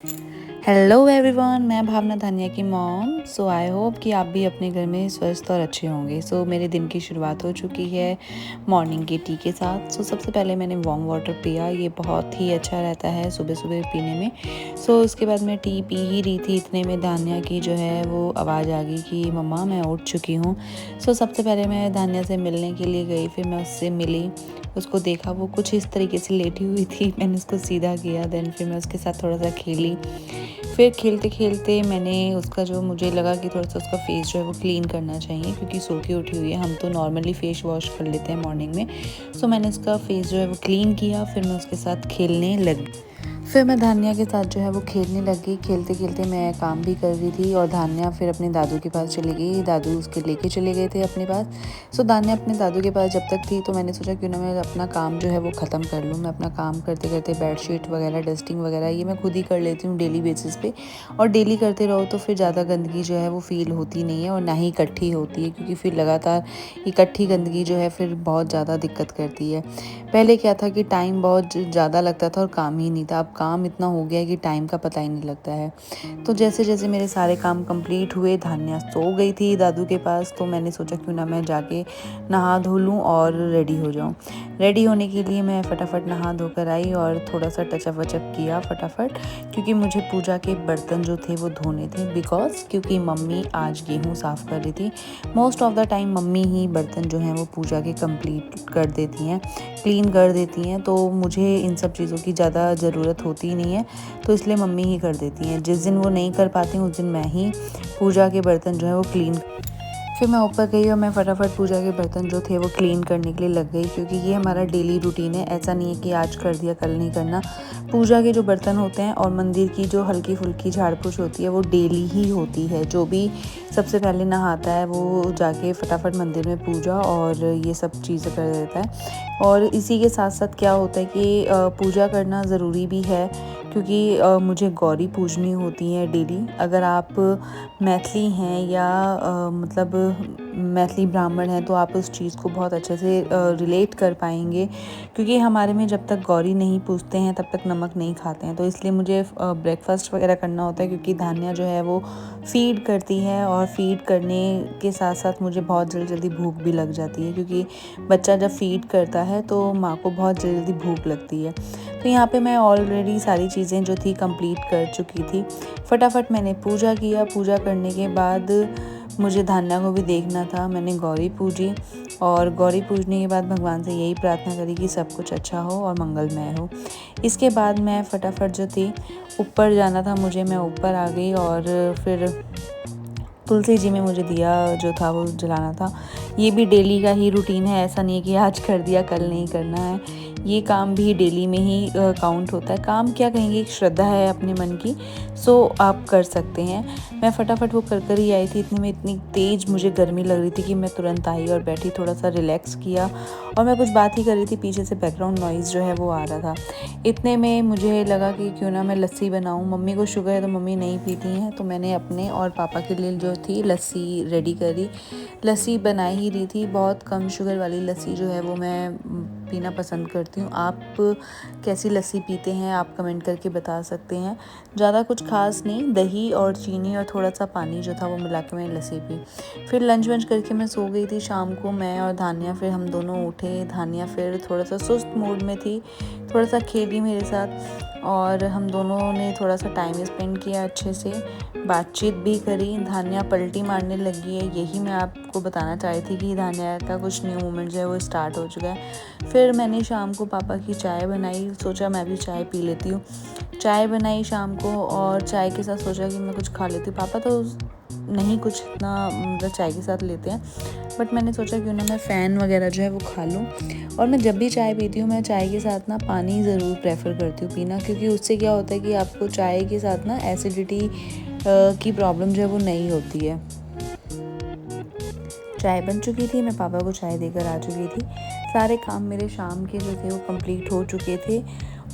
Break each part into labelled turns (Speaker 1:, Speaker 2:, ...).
Speaker 1: Hello everyone, मैं भावना धानिया की mom. So I hope कि आप भी अपने घर में स्वस्थ और अच्छे होंगे। सो मेरे दिन की शुरुआत हो चुकी है मॉर्निंग के टी के साथ। सो सबसे पहले मैंने वार्म वाटर पिया, ये बहुत ही अच्छा रहता है सुबह सुबह पीने में। सो उसके बाद मैं टी पी ही रही थी, इतने में धानिया की जो है वो आवाज़ आ गई कि मम्मा मैं उठ चुकी हूँ। सो सबसे पहले मैं धानिया से मिलने के लिए गई, फिर मैं उससे मिली, उसको देखा वो कुछ इस तरीके से लेटी हुई थी। मैंने उसको सीधा किया, देन फिर मैं उसके साथ थोड़ा सा खेली। फिर खेलते खेलते मैंने उसका जो मुझे लगा कि थोड़ा सा उसका फेस जो है वो क्लीन करना चाहिए, क्योंकि सो के उठी हुई है। हम तो नॉर्मली फेस वॉश कर लेते हैं मॉर्निंग में। सो मैंने उसका फेस जो है वो क्लीन किया, फिर मैं उसके साथ खेलने लगी। फिर मैं धान्या के साथ जो है वो खेलने लगी। खेलते खेलते मैं काम भी कर रही थी और धान्या फिर अपने दादू के पास चली गई। दादू उसके लेके चले गए थे अपने पास। सो धान्या अपने दादू के पास जब तक थी तो मैंने सोचा क्यों ना मैं अपना काम जो है वो ख़त्म कर लूँ। मैं अपना काम करते करते बेडशीट वगैरह, डस्टिंग वगैरह ये मैं खुद ही कर लेती हूँ डेली बेसिस पे। और डेली करते रहो तो फिर ज़्यादा गंदगी जो है वो फील होती नहीं है और ना ही इकट्ठी होती है, क्योंकि फिर लगातार इकट्ठी गंदगी जो है फिर बहुत ज़्यादा दिक्कत करती है। पहले क्या था कि टाइम बहुत ज़्यादा लगता था और काम ही नहीं था। अब काम इतना हो गया है कि टाइम का पता ही नहीं लगता है। तो जैसे जैसे मेरे सारे काम कंप्लीट हुए, धान्या सो गई थी दादू के पास, तो मैंने सोचा क्यों ना मैं जाके नहा धो लूँ और रेडी हो जाऊँ। रेडी होने के लिए मैं फटाफट नहा धोकर आई और थोड़ा सा टचअप वचअप किया फटाफट, क्योंकि मुझे पूजा के बर्तन जो थे वो धोने थे। बिकॉज क्योंकि मम्मी आज गेहूँ साफ़ कर रही थी। Most of the time mummy ही बर्तन जो हैं वो पूजा के कंप्लीट कर देती हैं, क्लीन कर देती हैं। तो मुझे इन सब चीज़ों की ज़्यादा ज़रूरत होती नहीं है, तो इसलिए मम्मी ही कर देती हैं। जिस दिन वो नहीं कर पाती उस दिन मैं ही पूजा के बर्तन जो है वो क्लीन। फिर मैं ऊपर गई और मैं फटाफट पूजा के बर्तन जो थे वो क्लीन करने के लिए लग गई, क्योंकि ये हमारा डेली रूटीन है। ऐसा नहीं है कि आज कर दिया कल नहीं करना। पूजा के जो बर्तन होते हैं और मंदिर की जो हल्की फुल्की झाड़ पोछ होती है वो डेली ही होती है। जो भी सबसे पहले नहाता है वो जाके फटाफट मंदिर में पूजा और ये सब चीज़ें कर देता है। और इसी के साथ साथ क्या होता है कि पूजा करना ज़रूरी भी है, क्योंकि मुझे गौरी पूजनी होती है डेली। अगर आप मैथिली हैं या मतलब मैथिली ब्राह्मण हैं तो आप उस चीज़ को बहुत अच्छे से रिलेट कर पाएंगे, क्योंकि हमारे में जब तक गौरी नहीं पूजते हैं तब तक नमक नहीं खाते हैं। तो इसलिए मुझे ब्रेकफास्ट वगैरह करना होता है, क्योंकि धान्या जो है वो फीड करती है और फीड करने के साथ साथ मुझे बहुत जल्दी जल्दी भूख भी लग जाती है, क्योंकि बच्चा जब फीड करता है तो माँ को बहुत जल्दी भूख लगती है। तो यहाँ पे मैं ऑलरेडी सारी चीज़ें जो थी कंप्लीट कर चुकी थी। फटाफट मैंने पूजा किया। पूजा करने के बाद मुझे धान्या को भी देखना था। मैंने गौरी पूजी और गौरी पूजने के बाद भगवान से यही प्रार्थना करी कि सब कुछ अच्छा हो और मंगलमय हो। इसके बाद मैं फटाफट जो थी ऊपर जाना था मुझे, मैं ऊपर आ गई और फिर तुलसी जी में मुझे दिया जो था वो जलाना था। ये भी डेली का ही रूटीन है, ऐसा नहीं है कि आज कर दिया कल नहीं करना है। ये काम भी डेली में ही काउंट होता है। काम क्या कहेंगे, एक श्रद्धा है अपने मन की, सो आप कर सकते हैं। मैं फटाफट वो कर ही आई थी। इतने में इतनी तेज़ मुझे गर्मी लग रही थी कि मैं तुरंत आई और बैठी, थोड़ा सा रिलैक्स किया और मैं कुछ बात ही कर रही थी। पीछे से बैकग्राउंड नॉइज़ जो है वो आ रहा था। इतने में मुझे लगा कि क्यों ना मैं लस्सी बनाऊं। मम्मी को शुगर है तो मम्मी नहीं पीती हैं, तो मैंने अपने और पापा के लिए जो थी लस्सी रेडी करी। लस्सी बना ही रही थी। बहुत कम शुगर वाली लस्सी जो है वो मैं पीना पसंद करती हूँ। आप कैसी लस्सी पीते हैं आप कमेंट करके बता सकते हैं। ज़्यादा कुछ खास नहीं, दही और चीनी और थोड़ा सा पानी जो था वो मिला के मैंने लस्सी पी। फिर लंच वंच करके मैं सो गई थी। शाम को मैं और धान्या फिर हम दोनों उठे। धान्या फिर थोड़ा सा सुस्त मूड में थी, थोड़ा सा खेली मेरे साथ और हम दोनों ने थोड़ा सा टाइम स्पेंड किया, अच्छे से बातचीत भी करी। धान्या पलटी मारने लगी है, यही मैं आपको बताना चाही थी कि धान्या का कुछ न्यू मोमेंट जो है वो स्टार्ट हो चुका है। फिर मैंने शाम को पापा की चाय बनाई, सोचा मैं भी चाय पी लेती हूँ। चाय बनाई शाम को और चाय के साथ सोचा कि मैं कुछ खा लेती हूँ। पापा तो नहीं कुछ इतना मतलब चाय के साथ लेते हैं, बट मैंने सोचा क्यों ना मैं फ़ैन वगैरह जो है वो खा लूँ। और मैं जब भी चाय पीती हूँ मैं चाय के साथ ना पानी ज़रूर प्रेफर करती हूँ पीना, क्योंकि उससे क्या होता है कि आपको चाय के साथ ना एसिडिटी की प्रॉब्लम जो है वो नहीं होती है। चाय बन चुकी थी, मैं पापा को चाय देकर आ चुकी थी। सारे काम मेरे शाम के जो थे वो कंप्लीट हो चुके थे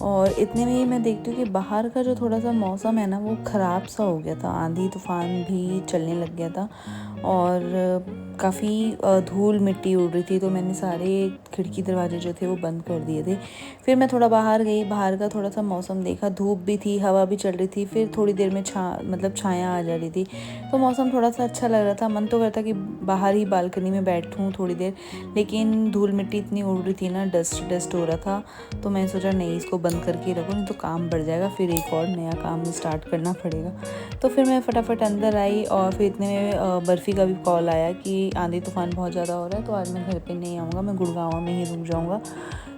Speaker 1: और इतने में ही मैं देखती हूँ कि बाहर का जो थोड़ा सा मौसम है ना वो ख़राब सा हो गया था। आंधी तूफ़ान भी चलने लग गया था और काफ़ी धूल मिट्टी उड़ रही थी, तो मैंने सारे खिड़की दरवाजे जो थे वो बंद कर दिए थे। फिर मैं थोड़ा बाहर गई, बाहर का थोड़ा सा मौसम देखा, धूप भी थी, हवा भी चल रही थी, फिर थोड़ी देर में छाया आ जा रही थी, तो मौसम थोड़ा सा अच्छा लग रहा था। मन तो करता कि बाहर ही बालकनी में बैठूँ थोड़ी देर, लेकिन धूल मिट्टी इतनी उड़ रही थी ना, डस्ट हो रहा था, तो मैंने सोचा नहीं, इसको बंद करके रखो, नहीं तो काम बढ़ जाएगा, फिर एक और नया काम स्टार्ट करना पड़ेगा। तो फिर मैं फटाफट अंदर आई और फिर इतने में बर्फ़ी का भी कॉल आया कि आंधी तूफ़ान बहुत ज़्यादा हो रहा है, तो आज मैं घर पे नहीं आऊँगा, मैं गुड़गांव में ही रुक जाऊँगा।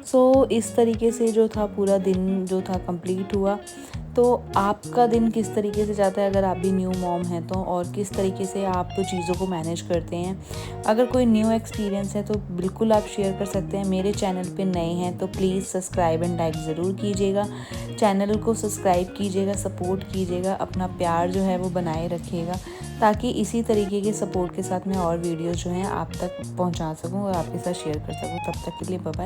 Speaker 1: सो इस तरीके से जो था पूरा दिन जो था कंप्लीट हुआ। तो आपका दिन किस तरीके से जाता है अगर आप भी न्यू मॉम हैं तो, और किस तरीके से आप चीज़ों को मैनेज करते हैं? अगर कोई न्यू एक्सपीरियंस है तो बिल्कुल आप शेयर कर सकते हैं। मेरे चैनल पे नए हैं तो प्लीज़ सब्सक्राइब एंड लाइक ज़रूर कीजिएगा। चैनल को सब्सक्राइब कीजिएगा, सपोर्ट कीजिएगा, अपना प्यार जो है वो बनाए रखिएगा, ताकि इसी तरीके के सपोर्ट के साथ मैं और वीडियोज़ जो हैं आप तक पहुँचा सकूँ और आपके साथ शेयर कर सकूँ। तब तक के लिए बाय बाय।